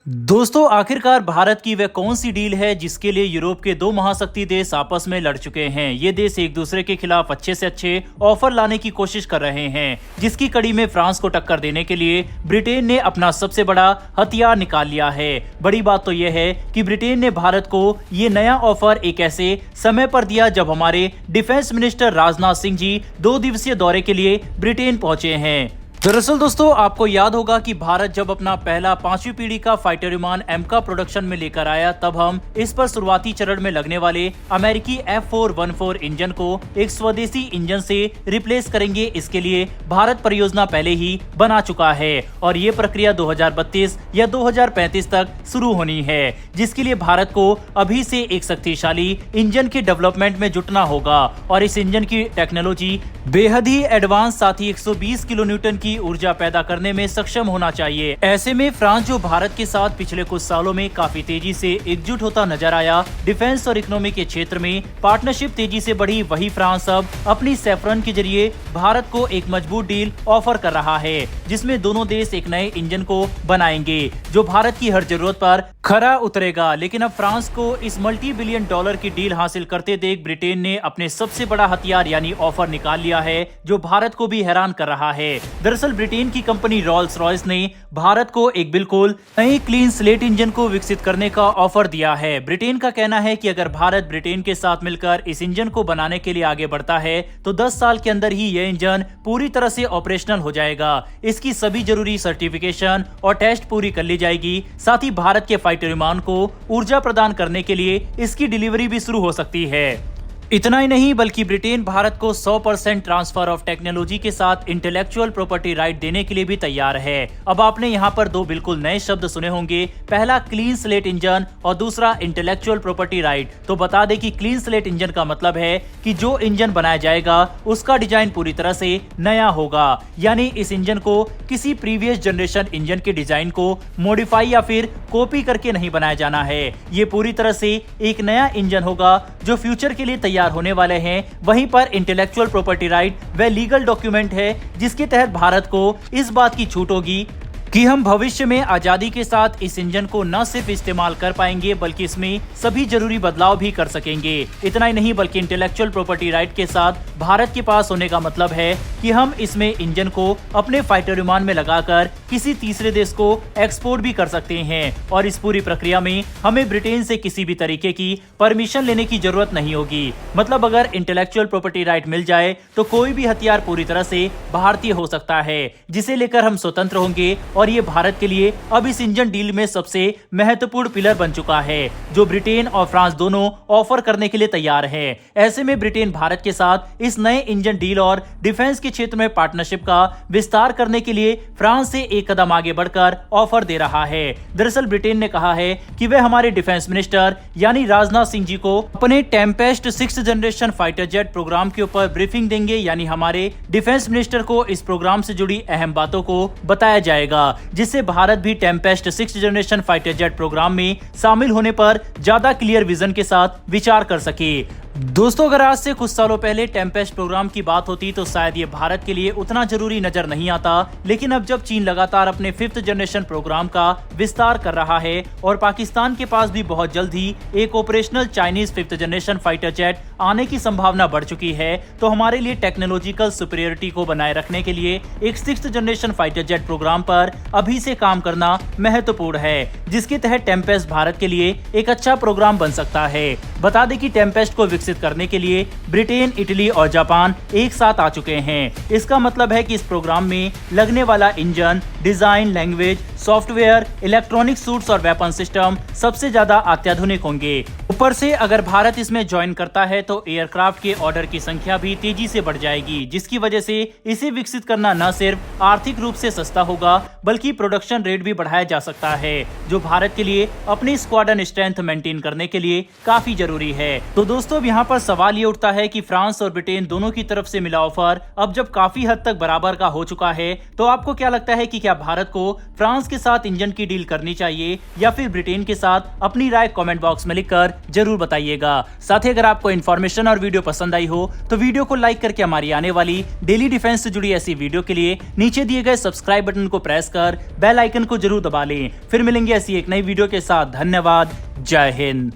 दोस्तों आखिरकार भारत की वह कौन सी डील है जिसके लिए यूरोप के दो महाशक्ति देश आपस में लड़ चुके हैं। ये देश एक दूसरे के खिलाफ अच्छे से अच्छे ऑफर लाने की कोशिश कर रहे हैं, जिसकी कड़ी में फ्रांस को टक्कर देने के लिए ब्रिटेन ने अपना सबसे बड़ा हथियार निकाल लिया है। बड़ी बात तो यह है कि ब्रिटेन ने भारत को ये नया ऑफर एक ऐसे समय पर दिया जब हमारे डिफेंस मिनिस्टर राजनाथ सिंह जी 2 दिवसीय दौरे के लिए ब्रिटेन पहुंचे हैं। दरअसल दोस्तों आपको याद होगा कि भारत जब अपना पहला 5वीं पीढ़ी का फाइटर विमान एमका प्रोडक्शन में लेकर आया, तब हम इस पर शुरुआती चरण में लगने वाले अमेरिकी F414 इंजन को एक स्वदेशी इंजन से रिप्लेस करेंगे। इसके लिए भारत परियोजना पहले ही बना चुका है और ये प्रक्रिया 2032 या 2035 तक शुरू होनी है, जिसके लिए भारत को अभी से एक शक्तिशाली इंजन के डेवलपमेंट में जुटना होगा और इस इंजन की टेक्नोलॉजी बेहद ही एडवांस, साथ ही 120 किलो न्यूटन की ऊर्जा पैदा करने में सक्षम होना चाहिए। ऐसे में फ्रांस जो भारत के साथ पिछले कुछ सालों में काफी तेजी से एकजुट होता नजर आया, डिफेंस और इकोनॉमी के क्षेत्र में पार्टनरशिप तेजी से बढ़ी, वही फ्रांस अब अपनी सैफरन के जरिए भारत को एक मजबूत डील ऑफर कर रहा है, जिसमें दोनों देश एक नए इंजन को बनाएंगे जो भारत की हर जरूरत पर खरा उतरेगा। लेकिन अब फ्रांस को इस मल्टी बिलियन डॉलर की डील हासिल करते देख ब्रिटेन ने अपने सबसे बड़ा हथियार यानी ऑफर निकाल लिया है, जो भारत को भी हैरान कर रहा है। दरअसल ब्रिटेन की कंपनी रॉल्स रॉयस ने भारत को एक बिल्कुल नई क्लीन स्लेट इंजन को विकसित करने का ऑफर दिया है। ब्रिटेन का कहना है कि अगर भारत ब्रिटेन के साथ मिलकर इस इंजन को बनाने के लिए आगे बढ़ता है तो 10 साल के अंदर ही यह इंजन पूरी तरह से ऑपरेशनल हो जाएगा। इसकी सभी जरूरी सर्टिफिकेशन और टेस्ट पूरी कर ली जाएगी। साथ ही भारत के फाइटर विमान को ऊर्जा प्रदान करने के लिए इसकी डिलीवरी भी शुरू हो सकती है। इतना ही नहीं बल्कि ब्रिटेन भारत को 100% ट्रांसफर ऑफ टेक्नोलॉजी के साथ इंटेलेक्चुअल प्रॉपर्टी राइट देने के लिए भी तैयार है। अब आपने यहाँ पर दो बिल्कुल नए शब्द सुने होंगे, पहला क्लीन स्लेट इंजन और दूसरा इंटेलेक्चुअल प्रॉपर्टी राइट। तो बता दें कि क्लीन स्लेट इंजन का मतलब है कि जो इंजन बनाया जाएगा उसका डिजाइन पूरी तरह से नया होगा, यानी इस इंजन को किसी प्रीवियस जनरेशन इंजन के डिजाइन को मॉडिफाई या फिर कॉपी करके नहीं बनाया जाना है। ये पूरी तरह से एक नया इंजन होगा जो फ्यूचर के लिए तैयार होने वाले हैं। वहीं पर इंटेलेक्चुअल प्रॉपर्टी राइट वह लीगल डॉक्यूमेंट है जिसके तहत भारत को इस बात की छूट होगी कि हम भविष्य में आजादी के साथ इस इंजन को न सिर्फ इस्तेमाल कर पाएंगे बल्कि इसमें सभी जरूरी बदलाव भी कर सकेंगे। इतना ही नहीं बल्कि इंटेलेक्चुअल प्रॉपर्टी राइट के साथ भारत के पास होने का मतलब है कि हम इसमें इंजन को अपने फाइटर विमान में लगाकर किसी तीसरे देश को एक्सपोर्ट भी कर सकते हैं और इस पूरी प्रक्रिया में हमें ब्रिटेन से किसी भी तरीके की परमिशन लेने की जरूरत नहीं होगी। मतलब अगर इंटेलेक्चुअल प्रॉपर्टी राइट मिल जाए तो कोई भी हथियार पूरी तरह से भारतीय हो सकता है, जिसे लेकर हम स्वतंत्र होंगे और ये भारत के लिए अब इस इंजन डील में सबसे महत्वपूर्ण पिलर बन चुका है, जो ब्रिटेन और फ्रांस दोनों ऑफर करने के लिए तैयार है। ऐसे में ब्रिटेन भारत के साथ इस नए इंजन डील और डिफेंस के क्षेत्र में पार्टनरशिप का विस्तार करने के लिए फ्रांस से एक कदम आगे बढ़कर ऑफर दे रहा है। दरअसल ब्रिटेन ने कहा है कि वे हमारे डिफेंस मिनिस्टर यानी राजनाथ सिंह जी को अपने Tempest 6th generation fighter jet programme के ऊपर ब्रीफिंग देंगे, यानी हमारे डिफेंस मिनिस्टर को इस प्रोग्राम से जुड़ी अहम बातों को बताया जाएगा, जिससे भारत भी Tempest 6th generation fighter jet programme में शामिल होने पर ज्यादा क्लियर विजन के साथ विचार कर सके। दोस्तों अगर आज से कुछ सालों पहले टेम्पेस्ट प्रोग्राम की बात होती तो शायद ये भारत के लिए उतना जरूरी नजर नहीं आता, लेकिन अब जब चीन लगातार अपने 5th जनरेशन प्रोग्राम का विस्तार कर रहा है और पाकिस्तान के पास भी बहुत जल्द ही एक operational Chinese 5th generation fighter jet आने की संभावना बढ़ चुकी है, तो हमारे लिए टेक्नोलॉजिकल सुपीरियरिटी को बनाए रखने के लिए एक 6th generation fighter jet programme पर अभी से काम करना महत्वपूर्ण है, जिसके तहत टेम्पेस्ट भारत के लिए एक अच्छा प्रोग्राम बन सकता है। बता दें कि टेम्पेस्ट को विकसित करने के लिए ब्रिटेन, इटली और जापान एक साथ आ चुके हैं। इसका मतलब है कि इस प्रोग्राम में लगने वाला engine, design, language, software, electronic suits और वेपन सिस्टम सबसे ज्यादा अत्याधुनिक होंगे। ऊपर से अगर भारत इसमें ज्वाइन करता है तो एयरक्राफ्ट के ऑर्डर की संख्या भी तेजी से बढ़ जाएगी, जिसकी वजह से इसे विकसित करना न सिर्फ आर्थिक रूप से सस्ता होगा बल्कि प्रोडक्शन रेट भी बढ़ाया जा सकता है, जो भारत के लिए अपनी स्क्वाड्रन स्ट्रेंथ मेंटेन करने के लिए काफी जरूरी है। तो दोस्तों अब यहाँ पर सवाल ये उठता है कि फ्रांस और ब्रिटेन दोनों की तरफ से मिला ऑफर अब जब काफी हद तक बराबर का हो चुका है, तो आपको क्या लगता है कि क्या भारत को फ्रांस के साथ इंजन की डील करनी चाहिए या फिर ब्रिटेन के साथ? अपनी राय कमेंट बॉक्स में लिखकर जरूर बताइएगा। साथ ही अगर आपको इन्फॉर्मेशन और वीडियो पसंद आई हो तो वीडियो को लाइक करके हमारी आने वाली डेली डिफेंस से जुड़ी ऐसी वीडियो के लिए नीचे दिए गए सब्सक्राइब बटन को प्रेस कर बेल आइकन को जरूर दबा लें। फिर मिलेंगे ऐसी एक नई वीडियो के साथ। धन्यवाद। जय हिंद।